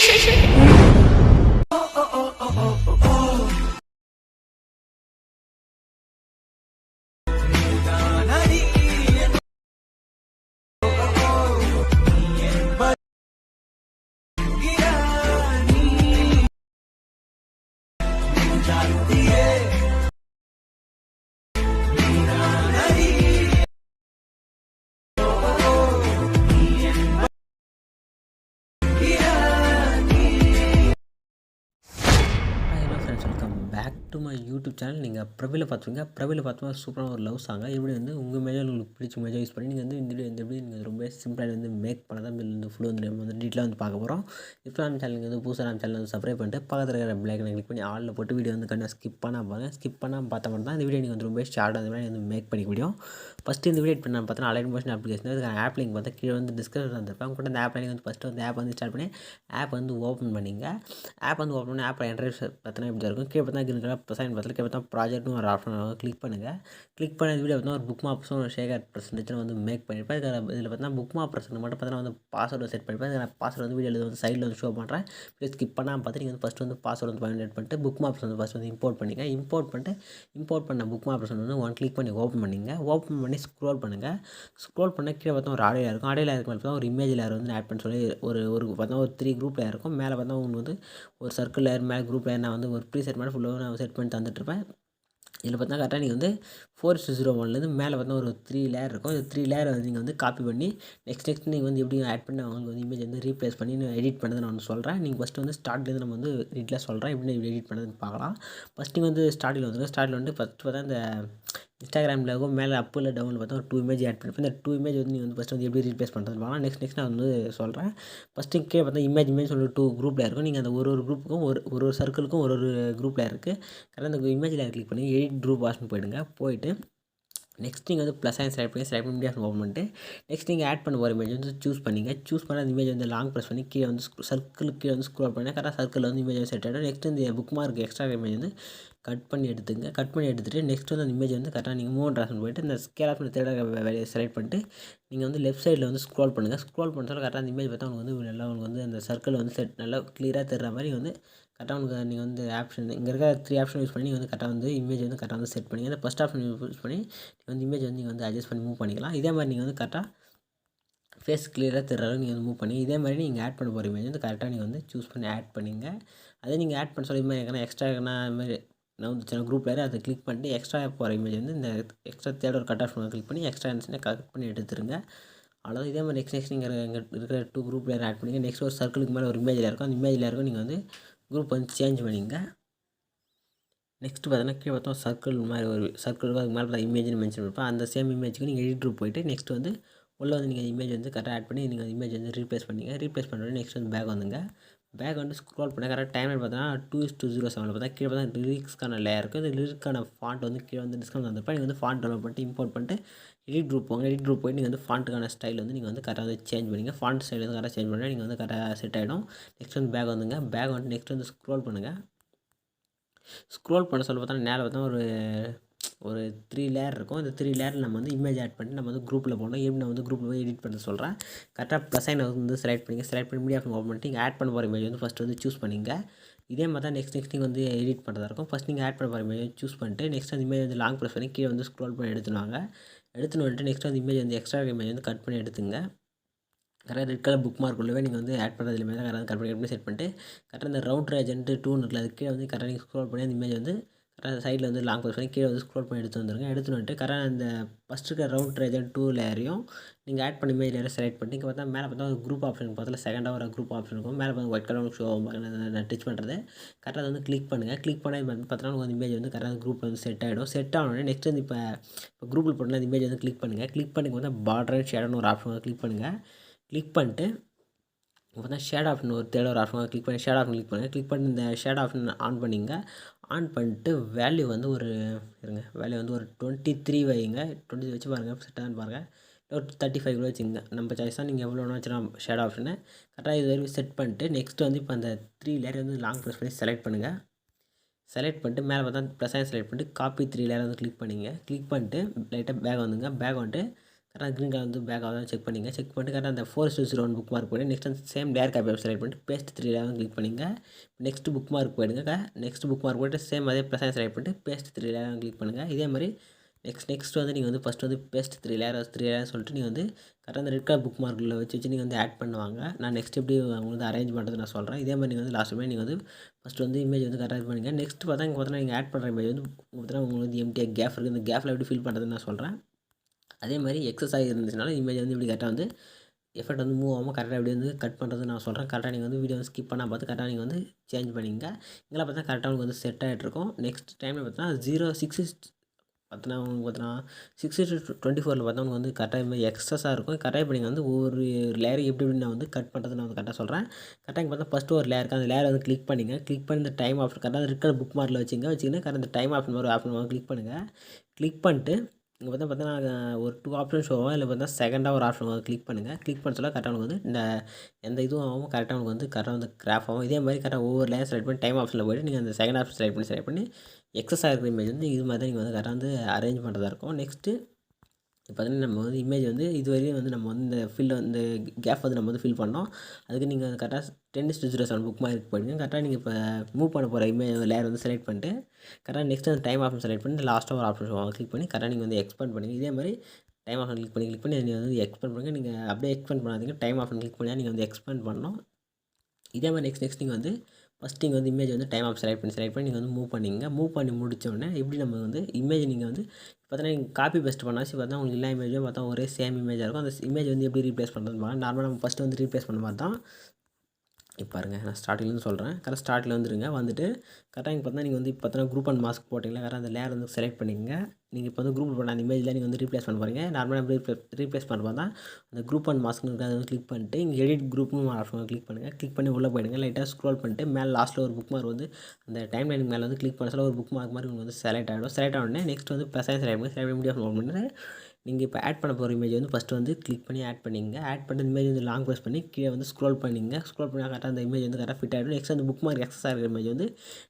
Back to my YouTube channel. நீங்கள் ப்ரொஃபைலை பார்த்துருங்க. ப்ரொஃபைலை பார்த்தோம்னா சூப்பரான ஒரு லவ் சாங்க எப்படி வந்து உங்கள் மேலே உங்களுக்கு பிடிச்ச மேலே யூஸ் பண்ணி நீங்கள் வந்து இந்த வீடியோ எப்படி நீங்கள் ரொம்ப சிம்பிளாக வந்து மேக் பண்ண தான் இந்த ஃபுல் வந்து நம்ம வந்து டீட்டெயிலாக வந்து பார்க்க போகிறோம். இப்போ நம்ம சேனலுக்கு வந்து புதுசாக நம்ம சேனல் வந்து சப்ஸ்கிரைப் பண்ணிட்டு பக்கத்தில் இருக்கிற பிளாக்னை கிளிக் பண்ணி ஆளில் போட்டு வீடியோ வந்து கண்டிப்பாக ஸ்கிப் பண்ணால் பாருங்கள். ஸ்கிப் பண்ணால் பார்த்தா மட்டும் தான் இந்த வீடியோ நீங்கள் வந்து ரொம்ப ஷார்ட்டாக அந்த மாதிரி வந்து மேக் பண்ணிக்க முடியும். ஃபஸ்ட்டு இந்த வீடியோ எட் பண்ண பார்த்தா அலைட் மோஷன் அப்ளிகேஷன் அதுக்கான ஆப் லிங்க் பார்த்தா கீழே வந்து டிஸ்கிரிப்ஷன் வந்துருப்பேன். கூட அந்த ஆப் லிங்க் வந்து ஃபஸ்ட்டு வந்து ஆப் வந்து ஸ்டார்ட் பண்ணி ஆப் வந்து ஓப்பன் பண்ணிங்க. ஆப் வந்து ஓப்பன் பண்ணி ஆப் இன்டர்ஃபேஸ் பார்த்தீங்கன்னா இப்படி இருக்கும். கீழே பார்த்தா கிரீன் கலர் ப்ளஸ் பக்கத்தில் கீழே பார்த்தா ப்ராஜெக்ட்னு ஒரு ஆப்ஷன் கிளிக் பண்ணுங்கள். கிளிக் பண்ண வீடியோ பார்த்தா ஒரு புக் மாப்ஸும் ஒரு ஷேர் பர்சன்டேஜ் வந்து மேக் பண்ணியிருப்பேன். இதில் பார்த்தா புக் மாப் பர்சன்ட் மட்டும் பார்த்தா வந்து பாஸ்வேர்டு செட் பண்ணியிருப்பேன். இதில் பாஸ்வேர்டு வந்து வீடியோவில் வந்து சைடில் வந்து ஷோ பண்ணுறேன். ப்ளீஸ் ஸ்கிப் பண்ணாமல் பார்த்து நீங்கள் வந்து ஃபஸ்ட்டு வந்து பாஸ்வேர்டு வந்து பயன்படுத்தி பண்ணிட்டு புக் மாப்ஸ் வந்து ஃபஸ்ட் வந்து இம்போர்ட் பண்ணிங்க. இம்போர்ட் பண்ண புக் மாப்ஸ் வந்து ஒன் கிளிக் பண்ணி ஓப்பன் பண்ணிங்க. ஓப்பன் பண்ணி ஸ்க்ரோல் பண்ணுங்கள். ஸ்க்ரோல் பண்ண கீழே பார்த்தா ஒரு ஆடியோ இருக்கும். ஆடியோவில் இருக்க பார்த்தா ஒரு இமேஜ் லேயர் வந்து ஆட் பண்ண சொல்லி ஒரு பார்த்தா ஒரு 3 குரூப் லேயர் இருக்கும். மேலே பார்த்தா உங்களுக்கு வந்து ஒரு சர்க்கிள் லேயர் மேலே குரூப் லேயர் நான் வந்து ஒரு ப்ரீ செட் மாதிரி ஃபுல்லாக நான் செட் பண்ணி தந்துட்டுருப்பேன். இதில் பார்த்தா கரெக்டாக நீங்கள் வந்து 4:01 மேலே பார்த்தா ஒரு 3 லேயர் இருக்கும். இந்த 3 லேயர் வந்து நீங்கள் வந்து காப்பி பண்ணி நெக்ஸ்ட் நீங்கள் வந்து எப்படி ஆட் பண்ணி அவங்களுக்கு வந்து இமேஜ் வந்து ரீப்ளேஸ் பண்ணி எடிட் பண்ணதை நான் சொல்கிறேன். நீங்கள் ஃபஸ்ட்டு வந்து ஸ்டார்ட்லேருந்து நம்ம வந்து டீட்டெயிலாக சொல்கிறேன் எப்படி எடிட் பண்ணுறதுன்னு பார்க்கலாம். ஃபஸ்ட் நீங்கள் வந்து ஸ்டார்டில் வந்து ஃபஸ்ட்டு பார்த்தா இந்த இன்ஸ்டாகிராமில் இருக்கும் மேலே அப்பில் டவுனில் பார்த்தா ஒரு 2 இமேஜ் ஆட் பண்ணிப்பேன். இந்த 2 இமேஜ் வந்து நீங்கள் வந்து ஃபஸ்ட்டு வந்து எப்படி ரீப்ளேஸ் பண்ணுறதுன்னு பார்க்கலாம். நெக்ஸ்ட் நான் வந்து சொல்கிறேன். ஃபஸ்ட்டு கீழே பார்த்தா இமேஜ் சொல்லி 2 குரூப்பில் இருக்கும். நீங்கள் அந்த ஒரு குரூப்புக்கும் ஒரு சர்க்கிளுக்கும் ஒரு குரூப்பில் இருக்குது. கரெக்டாக அந்த இமேஜ் லேயர் கிளிக் பண்ணி எடிட் குரூப் ஆப்ஷன் போயிட்டு நெக்ஸ்ட் நீங்கள் வந்து ப்ளஸ் சைன் செலக்ட் பண்ணி மீடியா ஓப்பன் பண்ணிட்டு நெக்ஸ்ட் நீங்கள் ஆட் பண்ண போகிற இமேஜ் வந்து சூஸ் பண்ணிங்க. சூஸ் பண்ண அந்த இமேஜ் வந்து லாங் ப்ரெஸ் பண்ணி கீழே வந்து சர்க்கிளுக்கு கீழே வந்து ஸ்க்ரோல் பண்ணி கரெக்டாக சர்க்கிளில் வந்து இமேஜ் செட் ஆகிடும். நெக்ஸ்ட் இந்த புக் மார்க் எக்ஸ்ட்ரா இமேஜ் வந்து கட் பண்ணி எடுத்துகிட்டு நெக்ஸ்ட் வந்து அந்த இமேஜ் வந்து கரெக்டாக நீங்கள் மூவ் ஆப்ஷன் போய்ட்டு இந்த ஸ்கேல் ஆப்ஷன் தேட வேலையை செலக்ட் பண்ணிட்டு நீங்கள் வந்து லெஃப்ட் சைடில் வந்து ஸ்க்ரோல் பண்ணுங்கள். ஸ்க்ரோல் பண்ண சொல்ல கரெக்டாக அந்த இமேஜ் பார்த்தா உங்களுக்கு வந்து நல்லா உங்களுக்கு வந்து அந்த சர்க்கிள் வந்து நல்லா க்ளியராக தெரிகிற மாதிரி வந்து கரெக்டாக உங்களுக்கு நீங்கள் வந்து ஆப்ஷன் இங்கே இருக்க 3 ஆப்ஷன் யூஸ் பண்ணி நீங்கள் வந்து கரெக்டாக வந்து இமேஜ் வந்து கரெக்டாக வந்து செட் பண்ணி அந்த ஃபஸ்ட் ஆப்ஷன் யூஸ் பண்ணி நீங்கள் வந்து இமேஜ் வந்து நீங்கள் வந்து அட்ஜஸ்ட் பண்ணி மூவ் பண்ணிக்கலாம். இதே மாதிரி நீங்கள் வந்து கரெக்டாக ஃபேஸ் க்ளியராக தெரிகிற அளவுக்கு நீங்கள் வந்து மூவ் பண்ணி இதே மாதிரி நீங்கள் ஆட் பண்ண போகிற இமேஜ் வந்து கரெக்டாக நீங்கள் வந்து சூஸ் பண்ணி ஆட் பண்ணிங்க. அதே நீங்கள் ஆட் பண்ண சொல்லி மாதிரி எங்கன்னா எக்ஸ்ட்ரா எங்கன்னா மாதிரி நான் வந்து சின்ன குரூப்பில் அதை கிளிக் பண்ணிட்டு எக்ஸ்ட்ரா போகிற இமேஜ் வந்து இந்த எக்ஸ்ட்ரா தேர்ட் ஒரு கட் ஆப்ஷன் கிளிக் பண்ணி எக்ஸ்ட்ரா இருந்துச்சுன்னா கட் பண்ணி எடுத்துருங்க. அவ்வளோதான். இதே மாதிரி நெக்ஸ்ட் நீங்கள் இங்கே இருக்கிற 2 குரூப்பில் ஆட் பண்ணிங்க. நெக்ஸ்ட் ஒரு சர்க்கிளுக்கு மேலே ஒரு இமேஜில் இருக்கும். அந்த இமேஜில் இருக்கும் நீங்கள் வந்து குரூப் வந்து சேஞ்ச் பண்ணிங்க. நெக்ஸ்ட்டு பார்த்தீங்கன்னா கீழே பார்த்தா சர்க்கிள் மாதிரி ஒரு சர்க்கிள் அதுக்கு மேலே பார்த்தா இமேஜ்னு மென்ஷன் பண்ணிருப்பேன். அந்த சேம் இமேஜுக்கு நீங்கள் எடிட் குரூப் போய்ட்டு நெக்ஸ்ட் வந்து உள்ளே வந்து நீங்கள் இமேஜ் வந்து கரெக்டாக ஆட் பண்ணி நீங்கள் இமேஜ் வந்து ரீப்ளேஸ் பண்ணிங்க. ரீப்ளேஸ் பண்ணுறது நெக்ஸ்ட் வந்து பேக் வந்துங்க. பேக் வந்து ஸ்க்ரோல் பண்ண கரெக்டாக டைம் பார்த்தீங்கன்னா 2:07 பார்த்தா கீழே பார்த்தா லிரிக்ஸ்க்கான லேயர் இருக்குது. இந்த லிரிக்ஸ்க்கான ஃபாண்ட் வந்து கீழே வந்து டிஸ்கவுண்ட் வந்துருப்பேன். நீங்கள் வந்து ஃபாண்ட் டவுன்லோட் பண்ணிட்டு இம்போர்ட் பண்ணிட்டு எடிட் குரூப் போங்க. எடிட் குரூப் போய்ட்டு நீங்கள் வந்து ஃபாண்ட்டுக்கான ஸ்டைல் வந்து நீங்கள் வந்து கரெக்டாக வந்து சேஞ்ச் பண்ணிங்க. ஃபாண்ட் ஸ்டைல் வந்து கரெக்டாக சேஞ்ச் பண்ணால் நீங்கள் வந்து கரெக்டாக செட் ஆகிடும். நெக்ஸ்ட் வந்து பேக் வந்துங்க. பேக் வந்து நெக்ஸ்ட் வந்து ஸ்க்ரோல் பண்ணுங்கள். ஸ்க்ரோல் பண்ண சொல்ல பார்த்தா மேலே பார்த்தா ஒரு 3 லேயர் இருக்கும். இந்த 3 லேயரில் நம்ம வந்து இமேஜ் ஆட் பண்ணிட்டு நம்ம வந்து குரூப்பில் போகணும். எப்படி நான் வந்து குரூப்பில் போய் எடிட் பண்ண சொல்கிறேன். கரெக்டாக ப்ளஸ் சைன் வந்து செலக்ட் பண்ணி மீடியா ஓப்பன் பண்ணிட்டு நீங்கள் ஆட் பண்ண போகிற இமேஜ் வந்து ஃபஸ்ட்டு வந்து சூஸ் பண்ணிங்க. இதே மாதிரி தான் நெக்ஸ்ட் நீங்கள் வந்து எடிட் பண்ணுறதா இருக்கும். ஃபஸ்ட் நீங்கள் ஆட் பண்ண போகிற இமேஜ் சூஸ் பண்ணிட்டு நெக்ஸ்ட் அந்த இமேஜ் வந்து லாங் ப்ரெஸ் பண்ணி கீழே வந்து ஸ்க்ரோல் பண்ணி எடுத்துன்னு வந்துட்டு நெக்ஸ்ட் அந்த இமேஜ் வந்து எக்ஸ்ட்ரா இமேஜ் வந்து கட் பண்ணி எடுத்துங்க. கரெக்டாக ரெட் கலர் புக் மார்க் உள்ளவே நீங்கள் வந்து ஆட் பண்ணுறது இல்லாமல் கரெக்டாக கட் பண்ணி செட் பண்ணிட்டு கரெக்டாக இந்த ரவுண்டர் ஏஜென்ட்டு 2 இருக்குல்ல அது கீழே வந்து கரெக்டாக நீங்கள் ஸ்க்ரோல் பண்ணி அந்த இமேஜ் வந்து கரெக்டாக சைடில் வந்து லாங் ப்ரெஸ் பண்ணி கீழே வந்து ஸ்க்ரோல் பண்ணி எடுத்துன்னு வந்துட்டு கரெக்டாக அந்த ஃபஸ்ட்டு இருக்கிற ரவுண்டர் ஏஜென்ட் 2 லேயரையும் நீங்கள் ஆட் பண்ணி இமேஜ் லேயரை செலக்ட் பண்ணிட்டு இங்கே பார்த்தா மேலே பார்த்தா ஒரு குரூப் ஆப்ஷன் பார்த்தா செகண்டாக ஒரு குரூப் ஆப்ஷன் இருக்கும். மேலே பார்த்து ஒயிட் கலர் ஷோ நான் டச் பண்ணுறது கரெக்டாக வந்து கிளிக் பண்ணுங்கள். கிளிக் பண்ணி பார்த்தீங்கன்னா உங்களுக்கு இமேஜ் வந்து கரெக்டாக குரூப்பில் வந்து செட் ஆகிடும். செட் ஆகணுன்னே நெக்ஸ்ட் வந்து இப்போ குரூப்பில் போட்டு அந்த இமேஜ் வந்து கிளிக் பண்ணுங்கள். கிளிக் பண்ணி வந்து பார்டர் அண்ட் ஷேடோன்னு ஒரு ஆப்ஷன் வந்து கிளிக் பண்ணுங்கள். கிளிக் பண்ணிட்டு இப்போ தான் ஷேட் ஆப்ஷன் ஒரு தேர்ட் ஒரு ஆப்ஷன் கிளிக் பண்ணி ஷேட் ஆப்ஷன் கிளிக் பண்ணி இந்த ஷேட் ஆப்ஷன் ஆன் பண்ணிங்க. ஆன் பண்ணிட்டு வேல்யூ வந்து வேல்யூ வந்து ஒரு 23 வைங்க. 23 வச்சு பாருங்கள் செட் ஆன் பாருங்கள். ஒரு 35 கூட வச்சுங்க. நம்ம சாய்ஸ் தான் நீங்கள் எவ்வளோ வேணா வச்சுக்கலாம். ஷேட் ஆப்ஷனை கரெக்டாக இது வரைக்கும் செட் பண்ணிட்டு நெக்ஸ்ட் வந்து இப்போ அந்த 3 லேயர் வந்து லாங் ப்ரெஸ் பண்ணி செலக்ட் பண்ணுங்கள். செலக்ட் பண்ணிட்டு மேலே பார்த்தா ப்ளஸ் செலக்ட் பண்ணிட்டு காப்பி 3 லேயர் வந்து கிளிக் பண்ணிங்க. கிளிக் பண்ணிட்டு லைட்டாக பேக் வந்துங்க. பேக் வந்துட்டு கரெக்டாக க்ரீன் கலர் வந்து பேக் ஆகுதான் செக் பண்ணிங்க. செக் பண்ணிட்டு கரெக்டாக அந்த 401 புக் மார்க் போய்ட்டு நெக்ஸ்ட் வந்து same layer copy option select பண்ணிட்டு பேஸ்ட் 3 லேயர் கிளிக் பண்ணிங்க. நெக்ஸ்ட் புக் மார்க் போயிடுங்க. நெக்ஸ்ட் புக் மார்க் போய்ட்டு சேம் அதே ப்ளஸ் செலக்ட் பண்ணிட்டு பேஸ்ட் 3 லேயர் கிளிக் பண்ணுங்கள். இதே மாதிரி நெக்ஸ்ட் வந்து நீங்கள் வந்து ஃபஸ்ட்டு வந்து பேஸ்ட் 3 லேயர் சொல்லிட்டு நீங்கள் வந்து கரெக்டாக அந்த ரெட் கலர் புக் மார்க்கில் வச்சு நீங்கள் வந்து ஆட் பண்ணுவாங்க. நான் நெக்ஸ்ட் எப்படி அவங்க வந்து அரேஞ்ச் பண்ணுறது நான் சொல்கிறேன். இதே மாதிரி நீங்கள் வந்து லாஸ்ட் நீங்கள் வந்து ஃபஸ்ட்டு வந்து இமேஜ் வந்து கரெக்டாக பண்ணுங்கள். நெக்ஸ்ட் பார்த்தா நீங்கள் ஆட் பண்ணுற இமேஜ் வந்து பார்த்தீங்கன்னா உங்களுக்கு வந்து எம்டியாக கேப் இருக்குது. இந்த கேப்பில் எப்படி ஃபில் பண்ணுறதுன்னு நான் சொல்கிறேன். அதே மாதிரி எக்ஸஸ் ஆகி இருந்துச்சுனால இமேஜ் வந்து இப்படி கரெக்டாக வந்து எஃபெக்ட் வந்து மூவ் ஆகாமல் கரெக்டாக எப்படி வந்து கட் பண்ணுறது நான் சொல்கிறேன். கரெக்டாக நீங்கள் வந்து வீடியோ வந்து ஸ்கிப் பண்ணால் பார்த்து கரெக்டாக நீங்கள் வந்து சேஞ்ச் பண்ணிங்க. இங்கெல்லாம் பார்த்தா கரெக்டாக உங்களுக்கு வந்து செட் ஆகிட்ருக்கும். நெக்ஸ்ட் டைமில் பார்த்தீங்கன்னா 06 பார்த்தீங்கன்னா உங்களுக்கு பார்த்தீங்கன்னா 6:24 பார்த்தா உங்களுக்கு வந்து கரெக்டாக இது மாதிரி எக்ஸஸாக இருக்கும். கரெக்டாக இப்போ நீங்கள் வந்து ஒவ்வொரு லேயர் எப்படி நான் வந்து கட் பண்ணுறது நான் வந்து கரெக்டாக சொல்கிறேன். கரெக்டாக இங்கே பார்த்தா ஃபஸ்ட்டு ஒரு லேயருக்கு அந்த லேயரை வந்து கிளிக் பண்ணிங்க. கிளிக் பண்ணி இந்த டைம் ஆப்ஷன் கரெக்டாக இருக்கிற புக் மார்க்கில் வச்சுக்கின்னு கரெக்டாக இந்த டைம் ஆப்ஷன் ஒரு ஆப்ஷன் கிளிக் பண்ணுங்கள். கிளிக் பண்ணிட்டு இங்கே பார்த்தீங்கன்னா ஒரு 2 ஆப்ஷன் ஷோ ஆகும். இல்லை பார்த்தா செகண்டாக ஒரு ஆப்ஷன் கிளிக் பண்ணுங்கள். கிளிக் பண்ண சொல்ல கரெக்டாக உங்களுக்கு வந்து இந்த எந்த இதுவும் ஆகும். கரெக்டாக உங்களுக்கு வந்து கரெக்டாக வந்து கிராஃப் ஆகும். இதே மாதிரி கரெக்டாக ஒவ்வொரு லேயர் செலக்ட் பண்ணி டைம் ஆப்ஷனில் போய்ட்டு நீங்கள் அந்த செகண்ட் ஆப்ஷன் செலக்ட் பண்ணி எக்ஸஸாக இருக்கிற இமேஜ் வந்து இது மாதிரி தான் நீங்கள் வந்து கரெக்டாக வந்து அரேஞ்ச் பண்ணுறதா இருக்கும். நெக்ஸ்ட்டு இப்போ பார்த்தீங்கன்னா நம்ம வந்து இமேஜ் வந்து இதுவரையும் வந்து நம்ம வந்து இந்த கேப் வந்து நம்ம வந்து ஃபில் பண்ணோம். அதுக்கு நீங்கள் கரெக்டாக 10:07 புக் மார்க் போயிடுங்க. கரெக்டாக நீங்கள் இப்போ மூவ் பண்ண போகிற லேயர் வந்து செலக்ட் பண்ணிட்டு கரெக்டாக நெக்ஸ்ட் அந்த டைம் ஆப்ஷன் செலக்ட் பண்ணி லாஸ்ட்டாக ஒரு ஆப்ஷன் கிளிக் பண்ணி கரெக்டாக நீங்கள் வந்து எக்ஸ்பெண்ட் பண்ணுங்கள். இதே மாதிரி டைம் ஆப்ஷன் கிளிக் பண்ணி நீங்கள் வந்து எக்ஸ்பெண்ட் பண்ணுங்கள். நீங்கள் அப்படியே எக்ஸ்பெண்ட் பண்ணாதீங்க. டைம் ஆப்ஷன் கிளிக் பண்ணி நீங்கள் வந்து எக்ஸ்பெண்ட் பண்ணணும். இதே மாதிரி நெக்ஸ்ட் நீங்கள் வந்து ஃபஸ்ட் நீங்கள் வந்து இமேஜ் வந்து டைம் ஆப் செலக்ட் பண்ணி நீங்கள் வந்து மூவ் பண்ணிங்க. மூவ் பண்ணி முடித்தோடனே எப்படி நம்ம வந்து இமேஜ் நீங்கள் வந்து பார்த்தீங்கன்னா நீங்கள் காப்பி பேஸ்ட் பண்ணாச்சு பார்த்தா உங்களுக்கு எல்லா இமேஜும் பார்த்தா ஒரே சேம் இமேஜாக இருக்கும். அந்த இமேஜ் வந்து எப்படி ரீப்ளேஸ் பண்ணுறது நார்மலாக நம்ம ஃபஸ்ட்டு வந்து ரீப்ளேஸ் பண்ண மாதிரி தான். இப்போ பாருங்கள் நான் ஸ்டார்டிங்லேருந்து சொல்கிறேன். கரெக்டாக ஸ்டார்ட்டில் வந்துருங்க. வந்துட்டு கரெக்டாக இங்கே பார்த்தா நீங்கள் வந்து இப்போ பார்த்தா குரூப் அண்ட் மாஸ்க் போட்டிங்களா கரெக்டாக அந்த லேயர் வந்து செலக்ட் பண்ணிங்க. நீங்கள் இப்போ வந்து குரூப் பண்ண அந்த இமேஜில் நீங்கள் வந்து ரீப்ளேஸ் பண்ண போகிறீங்க. நார்மலாக ரீப்ளேஸ் பண்ண பார்த்தா அந்த குரூப் அண்ட் மாஸ்க்னு அதை வந்து கிளிக் பண்ணிட்டு இங்கே எடிட் குரூப்னு ஆப்ஷன் கிளிக் பண்ணுங்கள். கிளிக் பண்ணி உள்ளே போயிடுங்க. லைட்டாக ஸ்க்ரோல் பண்ணிட்டு மேலே லாஸ்ட்டில் ஒரு புக் மார்க் வந்து அந்த டைம் லைனுக்கு மேலே வந்து கிளிக் பண்ண சொல்ல ஒரு புக் மார்க் மாதிரி உங்களுக்கு வந்து செலக்ட் ஆகிடும். செலக்ட் ஆனோடனே நெக்ஸ்ட் வந்து ப்ளஸ் செலக்ட் பண்ணி மீடியா ஓப்பன் பண்ணிட்டு நீங்கள் இப்போ ஆட் பண்ண போகிற இமேஜ் வந்து ஃபஸ்ட்டு வந்து கிளிக் பண்ணி ஆட் பண்ணிங்க. ஆட் பண்ணி இமேஜ் வந்து லாங் ப்ரெஸ் பண்ணி கீழே வந்து ஸ்க்ரோல் பண்ணிங்க. ஸ்க்ரோல் பண்ணி கரெக்டாக அந்த இமேஜ் வந்து கரெக்டாக ஃபிட் ஆகிடும். நெக்ஸ்ட் அந்த புக் மார்க் எக்ஸஸ் ஆகிற இமேஜ் வந்து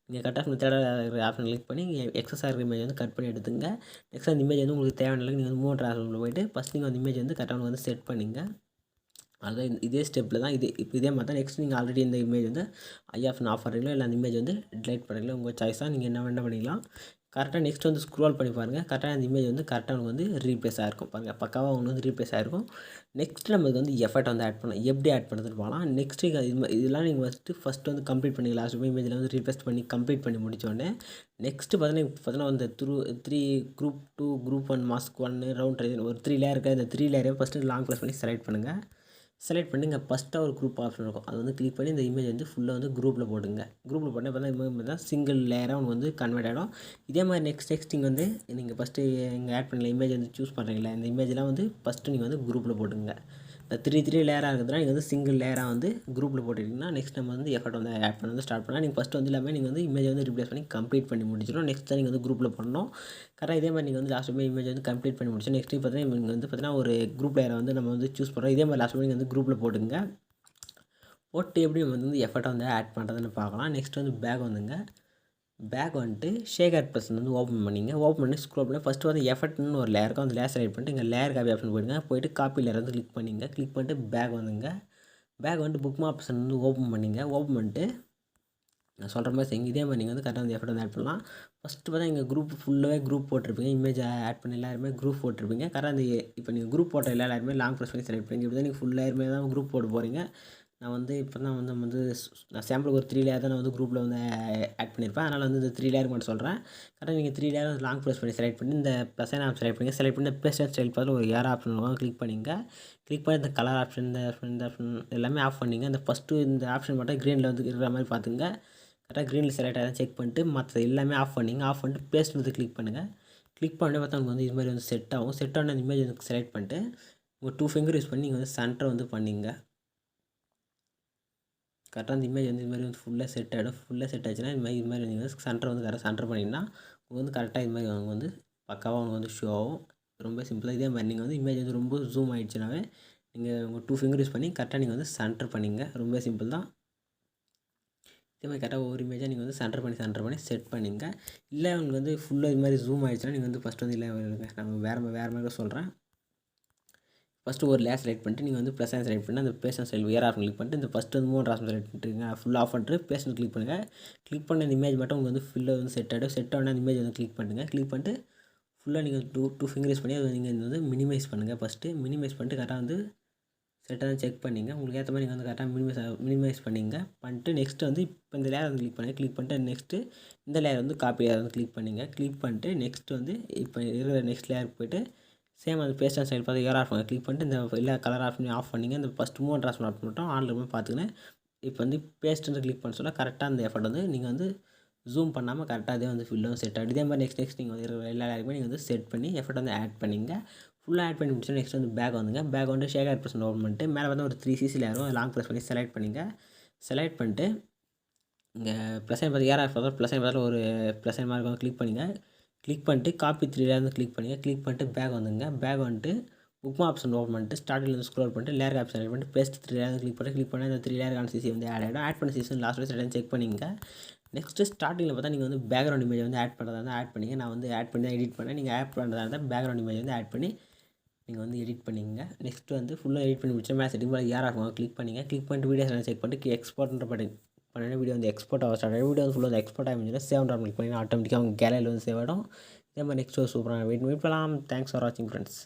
நீங்கள் கரெக்டாக தேர்ட் ஆப்ஷன் கிளிக் பண்ணி எக்ஸஸ் ஆகிற இமேஜ் வந்து கட் பண்ணி எடுத்துங்க. நெக்ஸ்ட் அந்த இமேஜ் வந்து உங்களுக்கு தேவையான அளவுக்கு நீங்கள் வந்து மூவ் ஆப்ஷனில் போய்ட்டு ஃபஸ்ட் நீங்கள் அந்த இமேஜ் வந்து கரெக்டாக வந்து செட் பண்ணிங்க. அதுதான் இதே ஸ்டெப்பில் தான் இதே மாதிரி தான் நெக்ஸ்ட் நீங்கள் ஆல்ரெடி இந்த இமேஜ் வந்து ஐ ஆப்ஷன் ஆஃப் பண்ணுறீங்களோ இல்லை அந்த இமேஜ் வந்து டிலைட் பண்ணுறீங்களோ உங்கள் சாய்ஸ் தான். நீங்கள் என்ன பண்ணிக்கலாம். கரெக்டாக நெக்ஸ்ட் வந்து ஸ்க்ரோல் பண்ணி பாருங்கள். கரெக்டாக அந்த இமேஜ் வந்து கரெக்டாக உங்களுக்கு வந்து ரீப்ளேஸ் ஆகிருக்கும். பாருங்கள் பக்காவாக உங்களுக்கு வந்து ரீப்ளேஸ் ஆகிருக்கும். நெக்ஸ்ட் நமக்கு வந்து எஃபெக்ட் வந்து ஆட் பண்ணலாம். எப்படி ஆட் பண்ணுறதுன்னு போகலாம். நெக்ஸ்ட்டு இதெல்லாம் நீங்கள் ஃபஸ்ட்டு வந்து கம்ப்ளீட் பண்ணி லாஸ்ட் இமேஜில் வந்து ரீப்ளேஸ் பண்ணி கம்ப்ளீட் பண்ணி முடித்தோடனே நெக்ஸ்ட்டு பார்த்தீங்கன்னா அந்த 3 குரூப் 2 குரூப் 1 மாஸ்க் 1 ரவுண்ட் ஒரு 3 லேயர் இருக்குது. அந்த 3 லேயரையும் ஃபஸ்ட்டு லாங் ப்ரெஸ் பண்ணி செலக்ட் பண்ணுங்கள். செலக்ட் பண்ணி இங்கே ஃபஸ்ட்டாக ஒரு குரூப் ஆப்ஷன் இருக்கும். அது வந்து கிளிக் பண்ணி இந்த இமேஜ் வந்து ஃபுல்லாக வந்து குரூப்பில் போட்டுங்க. குரூப்பில் போட்டால் பார்த்தா இமேஜ் தான் சிங்கிள் லேயராக உங்களுக்கு வந்து கன்வெர்ட் ஆகிடும். இதே மாதிரி நெக்ஸ்ட் நீங்கள் வந்து நீங்கள் ஃபஸ்ட்டு இங்கே ஆட் பண்ணல இமேஜ் வந்து சூஸ் பண்ணுறீங்களா இந்த இமேஜெலாம் வந்து ஃபஸ்ட்டு நீங்கள் வந்து குரூப்பில் போட்டுங்க. இந்த 3 லேயராக இருக்கிறதுனா நீங்கள் வந்து சிங்கிள் லேயராக வந்து குரூப்பில் போட்டுட்டிங்கன்னா நெக்ஸ்ட் நம்ம வந்து எஃபர்ட் வந்து ஆட் பண்ண வந்து ஸ்டார்ட் பண்ணலாம். நீங்கள் ஃபஸ்ட்டு வந்து எல்லாமே நீங்கள் வந்து இமேஜ் வந்து ரீப்ளேஸ் பண்ணி கம்ப்ளீட் பண்ணி முடிச்சிடும். நெக்ஸ்ட் தான் நீங்கள் வந்து குரூப்பில் பண்ணணும். கரெக்டாக இதே மாதிரி நீங்கள் வந்து லாஸ்ட் இமேஜ் வந்து கம்ப்ளீட் பண்ணி முடிச்சு நெக்ஸ்ட் பார்த்தீங்கன்னா நீங்கள் வந்து பார்த்தீங்கன்னா ஒரு குரூப் லேயரை வந்து நம்ம வந்து சூஸ் பண்ணுறோம். இதே மாதிரி லாஸ்ட் நீங்கள் வந்து குரூப்பில் போட்டுங்க. போட்டு எப்படி நம்ம வந்து எஃபர்ட்டை வந்து ஆட் பண்ணுறதுன்னு பார்க்கலாம். நெக்ஸ்ட் வந்து பேக் வந்துங்க. பேக் வந்துட்டு ஷேகர் ப்ளஸ் வந்து ஓப்பன் பண்ணிங்க. ஓப்பன் பண்ணி ஸ்க்ரோல் பண்ணி ஃபஸ்ட்டு வந்து எஃபெக்ட்னு ஒரு லேயர் இருக்கும். அந்த லேயர் செலக்ட் பண்ணிட்டு இங்கே லேயர் காப்பி ஆப்ஷன் போய்ட்டு காப்பி லேயர் வந்து கிளிக் பண்ணிங்க. கிளிக் பண்ணிட்டு பேக் வந்துங்க. பேக் வந்துட்டு புக் மார்க் ஆப்ஷன் வந்து ஓப்பன் பண்ணிங்க. ஓப்பன் பண்ணிட்டு நான் சொல்கிற மாதிரி செய்யுங்க. இதே மாதிரி நீங்கள் வந்து கரெக்டாக வந்து எஃபெக்ட் வந்து ஆட் பண்ணலாம். ஃபஸ்ட்டு பார்த்தா இங்கே ஃபுல்லாகவே குரூப் போட்டிருப்பீங்க. இமேஜ் ஆட் பண்ணி எல்லாருமே குரூப் போட்டிருப்பீங்க. கரெக்டாக அந்த இப்போ நீங்கள் குரூப் போட்ட எல்லாருமே லாங் ப்ரெஸ் பண்ணி செலக்ட் பண்ணி இப்படி தான் நீங்கள் ஃபுல்லாக தான் குரூப் போட்டு போகிறீங்க. நான் வந்து இப்போ தான் வந்து நான் சாம்பிளுக்கு ஒரு 3 லேயர் தான் நான் வந்து குரூப்பில் வந்து ஆட் பண்ணியிருப்பேன். அதனால் வந்து இந்த 3 லேயர் மட்டும் சொல்கிறேன். கரெக்டாக நீங்கள் 3 லேயர் லாங் ப்ரெஸ் பண்ணி செலக்ட் பண்ணி இந்த ப்ளஸ் ஆப்ஷன் செலக்ட் பண்ணி இந்த பேஸ்ட் ஸ்டைல் பார்த்து ஒரு ஏர் ஆப்ஷன் இருக்கும். கிளிக் பண்ணிங்க. கிளிக் பண்ணி இந்த கலர் ஆப்ஷன் இந்த ஆப்ஷன் எல்லாமே ஆஃப் பண்ணிங்க. இந்த ஃபஸ்ட்டு இந்த ஆப்ஷன் மட்டும் க்ரீனில் வந்து இருக்கிற மாதிரி பார்த்துங்க. கரெக்டாக க்ரீனில் செலக்ட் ஆகிடும் செக் பண்ணிட்டு மற்ற எல்லாமே ஆஃப் பண்ணிங்க. ஆஃப் பண்ணிட்டு பேஸ்ட் வந்து கிளிக் பண்ணுங்கள். கிளிக் பண்ணி பார்த்தா உங்களுக்கு வந்து இது மாதிரி வந்து செட் ஆகும். செட் ஆன அந்த இமேஜ் வந்து செலக்ட் பண்ணிட்டு உங்கள் 2 ஃபிங்கர் யூஸ் பண்ணி நீங்கள் வந்து சென்டர் வந்து பண்ணிங்க. கரெக்டாக அந்த இமேஜ் வந்து இது மாதிரி வந்து ஃபுல்லாக செட் ஆகிடும். ஃபுல்லாக செட் ஆச்சுன்னா இது மாதிரி நீங்கள் வந்து சென்டர் வந்து கரெக்டாக சென்டர் பண்ணிங்கன்னா உங்களுக்கு வந்து கரெக்டாக இது மாதிரி அவங்க வந்து பக்காவாக அவங்க வந்து ஷோ ஆகும். ரொம்ப சிம்பிளாக இதே மாதிரி நீங்கள் வந்து இமேஜ் வந்து ரொம்ப ஜூம் ஆகிடுச்சுனாவே நீங்கள் உங்கள் 2 ஃபிங்கர் யூஸ் பண்ணி கரெக்டாக நீங்கள் வந்து சென்டர் பண்ணிங்க. ரொம்ப சிம்பிள் தான். இதே மாதிரி கரெக்டாக ஒவ்வொரு இமேஜாக நீங்கள் வந்து சென்டர் பண்ணி செட் பண்ணிங்க. இல்லை உங்களுக்கு வந்து ஃபுல்லாக இது மாதிரி ஜூம் ஆகிடுச்சுன்னா நீங்கள் வந்து ஃபஸ்ட்டு வந்து இல்லை நம்ம வேறு மாதிரி சொல்கிறேன். ஃபஸ்ட்டு ஒரு லேயர் செலக்ட் பண்ணிட்டு நீங்கள் வந்து ப்ளஸ் செலக்ட் பண்ணி அந்த பேஸ்ட் ஸ்டைல் வேர் ஆப்ஷன் கிளிக் பண்ணிட்டு இந்த ஃபஸ்ட்டு வந்து 3 ஆப்ஷன் செலக்ட் பண்ணிட்டுங்க ஃபுல் ஆஃப் பண்ணிட்டு பேஸ்ட் கிளிக் பண்ணுங்கள். கிளிக் பண்ண இந்த இமேஜ் மட்டும் உங்களுக்கு வந்து ஃபில்ல வந்து செட் ஆகிடும். செட் ஆன அந்த இமேஜ் வந்து கிளிக் பண்ணுங்கள். கிளிக் பண்ணிட்டு ஃபுல்லாக நீங்கள் டூ ஃபிங்கர்ஸ் பண்ணி அதை நீங்கள் வந்து மினிமைஸ் பண்ணுங்கள். ஃபஸ்ட்டு மினிமைஸ் பண்ணிட்டு கரெக்டாக வந்து செட்டாக செக் பண்ணிங்க. உங்களுக்கு ஏற்ற மாதிரி நீங்கள் வந்து கரெக்டாக மினிமைஸ் பண்ணிட்டு நெக்ஸ்ட்டு வந்து இப்போ இந்த லேயர் வந்து கிளிக் பண்ணுங்கள். கிளிக் பண்ணிட்டு நெக்ஸ்ட்டு இந்த லேயர் வந்து காப்பி லேயர் வந்து கிளிக் பண்ணிங்க. கிளிக் பண்ணிட்டு நெக்ஸ்ட் வந்து இப்போ இருக்கிற நெக்ஸ்ட் லேயருக்கு போய்ட்டு சேம் அந்த பேஸ்ட் ஸ்டைல் பார்த்து ஏர் ஆஃப் கிளிக் பண்ணிட்டு இந்த எல்லா கலர் ஆஃப் பண்ணி ஆஃப் பண்ணிங்க. இந்த ஃபஸ்ட்டு 3 ஆப்ஷன் ஆஃப் மட்டும் ஆன்லைன் போய் பார்த்துக்கினேன். இப்போ வந்து பேஸ்ட்டு கிளிக் பண்ண சொல்ல கரெக்டாக அந்த எஃபர்ட் வந்து நீங்கள் வந்து ஜூம் பண்ணாமல் கரெக்டாக அதே வந்து ஃபில்லும் செட் ஆகிடும். இதே மாதிரி நெக்ஸ்ட் நீங்கள் வந்து எல்லா லேயருக்குமே நீங்கள் வந்து செட் பண்ணி எஃபர்ட் வந்து ஆட் பண்ணிங்க. ஃபுல்லாக ஆட் பண்ணி முடிச்சு நெக்ஸ்ட் வந்து பேக் வந்துங்க. பேக் வந்து ஷேக் ஆட் பர்சன்ட் ஓப்பன் பண்ணிட்டு மேலே வந்து ஒரு 3cc லேயரும் லாங் ப்ரெஸ் பண்ணி செலக்ட் பண்ணிங்க. செலக்ட் பண்ணிட்டு இங்கே ப்ளஸ் ஐன் பார்த்து ஏர் ஆஃப் ப்ளஸ் ஐன் பார்த்து ஒரு ப்ளஸ் ஐன் மார்க் வந்து கிளிக் பண்ணிங்க. கிளிக் பண்ணிட்டு காப்பி 3 லேயர் வந்து கிளிக் பண்ணிங்க. கிளிக் பண்ணிட்டு பேக் வந்துங்க. பேக் வந்துட்டு புக்மா ஆப்ஷன் ஓப்பன் பண்ணிட்டு ஸ்டார்டில் வந்து ஸ்க்ரோல் பண்ணிட்டு லேயர் ஆப்ஷன் செலக்ட் பண்ணிட்டு பேஸ்ட் 3 லேயர் கிளிக் பண்ணி அந்த 3 லேயருக்கான சிசி வந்து ஆட் ஆகிடும். ஆட் பண்ண சிசி லாஸ்ட் வரை செட் செக் பண்ணிங்க. நெக்ஸ்ட்டு ஸ்டார்டிங்கில் பார்த்தா நீங்கள் வந்து பேக்ரவுண்ட் இமேஜ் வந்து ஆட் பண்ணுறதா இருந்தால் ஆட் பண்ணிங்க. நான் வந்து ஆட் பண்ணி தான் எடிட் பண்ணேன். நீங்கள் ஆட் பண்ணுறதா இருந்தால் பேக்ரவுண்ட் இமேஜ் வந்து ஆட் பண்ணி நீங்கள் வந்து எடிட் பண்ணிங்க. நெக்ஸ்ட்டு வந்து ஃபுல்லாக எடிட் பண்ணி முடிச்சா மேலே செட்டிங் ஏர் ஆஃப் கிளிக் பண்ணிங்க. கிளிக் பண்ணிட்டு வீடியோஸ் எல்லாம் செக் பண்ணிட்டு எக்ஸ்போர்ட்ன்ற பட்டன் பண்ணினா வீடியோ வந்து எக்ஸ்போர்ட் ஆக ஸ்டார்ட் ஆகிடும். வீடியோ வந்து ஃபுல்லாக வந்து எக்ஸ்போர்ட் ஆகிடுச்சுன்னா சேவ் கிளிக் பண்ணிங்கன்னா ஆட்டோமேட்டிக்காக உங்கள் கேலரியில் வந்து சேவ் ஆகிடும். இதே மாதிரி நெக்ஸ்ட் ஒரு சூப்பரான வெயிட் பண்ணலாம். தேங்க்ஸ் ஃபார் வாட்சிங் ஃப்ரெண்ட்ஸ்.